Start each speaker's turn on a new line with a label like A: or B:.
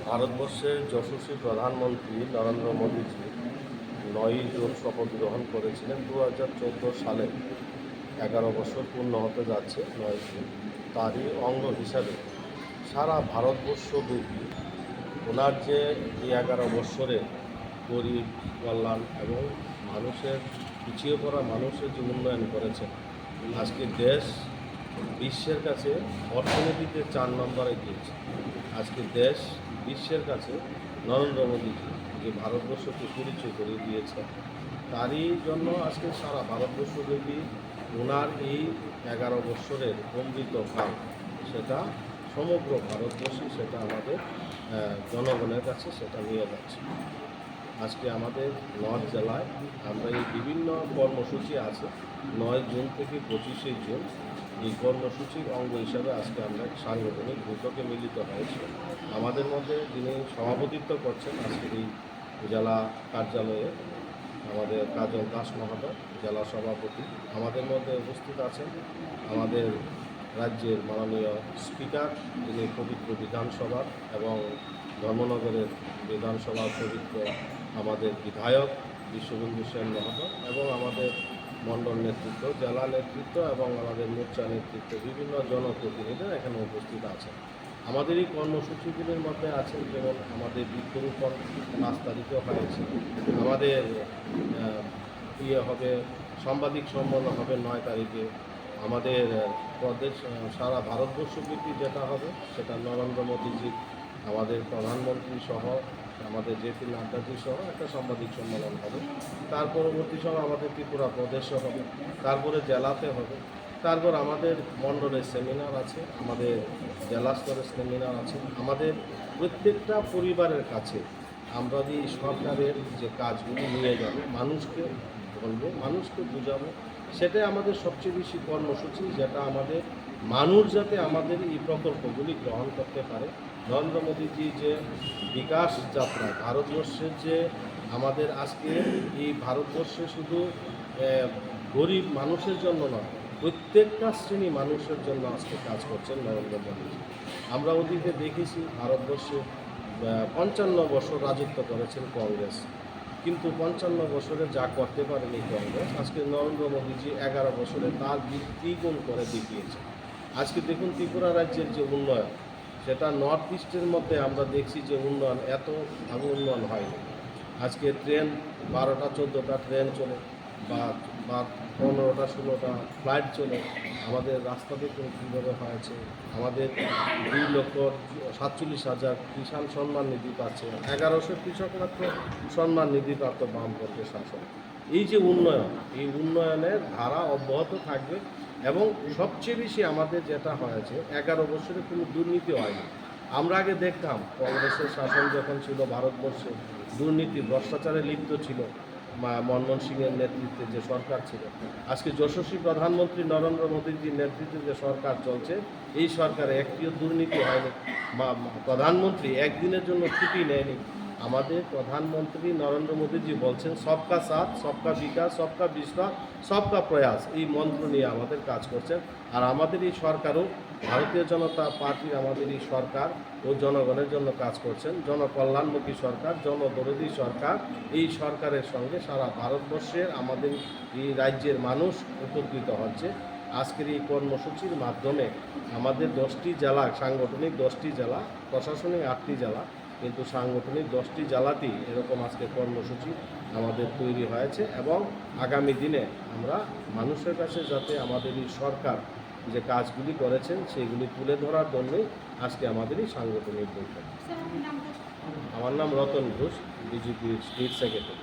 A: ভারতবর্ষের যশস্বী প্রধানমন্ত্রী নরেন্দ্র মোদীজি 9ই জুন শপথ গ্রহণ করেছিলেন 2014 সালে। 11 বছর পূর্ণ হতে যাচ্ছে 9 জুন। তারই অঙ্গ হিসাবে সারা ভারতবর্ষব্যাপী ওনার যে এই 11 বছরে গরিব কল্যাণ এবং মানুষের পিছিয়ে পড়া মানুষের যে উন্নয়ন করেছেন, আজকে দেশ বিশ্বের কাছে অর্থনীতিতে 4 নম্বরে গিয়েছে। আজকে দেশ বিশ্বের কাছে নরেন্দ্র মোদীজি যে ভারতবর্ষকে পরিচয় করিয়ে দিয়েছে, তারই জন্য আজকে সারা ভারতবর্ষব্যাপী ওনার এই 11 বছরের অমৃত কাল, সেটা সমগ্র ভারতবর্ষে সেটা আমাদের জনগণের কাছে সেটা নিয়ে যাচ্ছে। আজকে আমাদের 9 জেলায় আমরা এই বিভিন্ন কর্মসূচি আছে। 9 জুন থেকে 25শে জুন এই কর্মসূচির অঙ্গ হিসাবে আজকে আমরা সাংগঠনিক বৈঠকে মিলিত হয়েছি। আমাদের মধ্যে যিনি সভাপতিত্ব করছেন আজকের এই জেলা কার্যালয়ে আমাদের কাজল দাস মহোদয়, জেলা সভাপতি। আমাদের মধ্যে উপস্থিত আছেন আমাদের রাজ্যের মাননীয় স্পিকার, যিনি পবিত্র বিধানসভার এবং ধর্মনগরের বিধানসভার পবিত্র আমাদের বিধায়ক বিশ্ববন্ধু সেন মহোদয়, এবং আমাদের মণ্ডল নেতৃত্ব, জেলা নেতৃত্ব এবং আমাদের মোর্চা নেতৃত্ব, বিভিন্ন জনপ্রতিনিধিরা এখানে উপস্থিত আছেন। আমাদের এই কর্মসূচিগুলির মধ্যে আছেন যেমন আমাদের বৃক্ষরোপণ 5 তারিখে হয়েছে, আমাদের হবে সাংবাদিক সম্মেলন হবে 9 তারিখে, আমাদের প্রদেশ সারা ভারতবর্ষব্যাপী যেটা হবে সেটা নরেন্দ্র মোদীজি আমাদের প্রধানমন্ত্রী সহ আমাদের জেপি নাড্ডাজি সহ একটা সাংবাদিক সম্মেলন হবে। তার পরবর্তী সময় আমাদের ত্রিপুরা প্রদেশে হবে, তারপরে জেলাতে হবে, তারপর আমাদের মণ্ডলের সেমিনার আছে, আমাদের জেলা স্তরের সেমিনার আছে। আমাদের প্রত্যেকটা পরিবারের কাছে আমরা যে সরকারের যে কাজগুলি নিয়ে যাব, মানুষকে বলবো, মানুষকে বোঝাবো, সেটাই আমাদের সবচেয়ে বেশি কর্মসূচি, যেটা আমাদের মানুষ যাতে আমাদের এই প্রকল্পগুলি গ্রহণ করতে পারে। নরেন্দ্র মোদীজি যে বিকাশ যাত্রা, ভারতবর্ষের যে আমাদের আজকে এই ভারতবর্ষে শুধু গরিব মানুষের জন্য নয়, প্রত্যেকটা শ্রেণী মানুষের জন্য আজকে কাজ করছেন নরেন্দ্র মোদীজি। আমরা অতীতে দেখেছি ভারতবর্ষে 55 বছর রাজত্ব করেছেন কংগ্রেস, কিন্তু 55 বছরে যা করতে পারেনি কংগ্রেস, আজকে নরেন্দ্র মোদীজি 11 বছরে তার দ্বিগুণ করে দেখিয়েছে। আজকে দেখুন ত্রিপুরা রাজ্যের যে উন্নয়ন, সেটা নর্থ ইস্টের মধ্যে আমরা দেখছি যে উন্নয়ন এত ভাবে উন্নয়ন হয়নি। আজকে ট্রেন 12টা 14টা ট্রেন চলে, বা 15টা 16টা ফ্লাইট চলে। আমাদের রাস্তা দেখুন কীভাবে হয়েছে। আমাদের 2,47,000 কিষাণ সম্মান নিধি পাচ্ছে, 1100 কৃষক মাত্র সম্মান নিধি প্রাপ্ত বামপন্থী শাসন। এই যে উন্নয়ন, এই উন্নয়নের ধারা অব্যাহত থাকবে। এবং সবচেয়ে বেশি আমাদের যেটা হয়েছে, 11 বছরে কোনো দুর্নীতি হয়নি। আমরা আগে দেখতাম কংগ্রেসের শাসন যখন ছিল ভারতবর্ষে, দুর্নীতি ভ্রষ্টাচারে লিপ্ত ছিল মনমোহন সিংয়ের নেতৃত্বে যে সরকার ছিল। আজকে যশস্বী প্রধানমন্ত্রী নরেন্দ্র মোদীজির নেতৃত্বে যে সরকার চলছে, এই সরকারে একটিও দুর্নীতি হয়নি। প্রধানমন্ত্রী একদিনের জন্য ছুটি নেয়নি। আমাদের প্রধানমন্ত্রী নরেন্দ্র মোদীজি বলছেন সবকা সাথ, সবকা বিকাশ, সবকা বিশ্বাস, সবকা প্রয়াস, এই মন্ত্র নিয়ে আমাদের কাজ করছেন। আর আমাদের এই সরকারও, ভারতীয় জনতা পার্টির আমাদের এই সরকার ও জনগণের জন্য কাজ করছেন, জনকল্যাণমুখী সরকার, জনদরদী সরকার। এই সরকারের সঙ্গে সারা ভারতবর্ষের আমাদের এই রাজ্যের মানুষ উপকৃত হচ্ছে। আজকের এই কর্মসূচির মাধ্যমে আমাদের 10টি জেলা, সাংগঠনিক 10টি জেলা, প্রশাসনিক 8টি জেলা, কিন্তু সাংগঠনিক 10টি জেলাতেই এরকম আজকে কর্মসূচি আমাদের তৈরি হয়েছে। এবং আগামী দিনে আমরা মানুষের কাছে যাতে আমাদের এই সরকার যে কাজগুলি করেছেন সেইগুলি তুলে ধরার জন্যই আজকে আমাদের এই সাংগঠনিক বৈঠক। আমার নাম রতন ঘোষ, বিজেপির স্টেট সেক্রেটারি।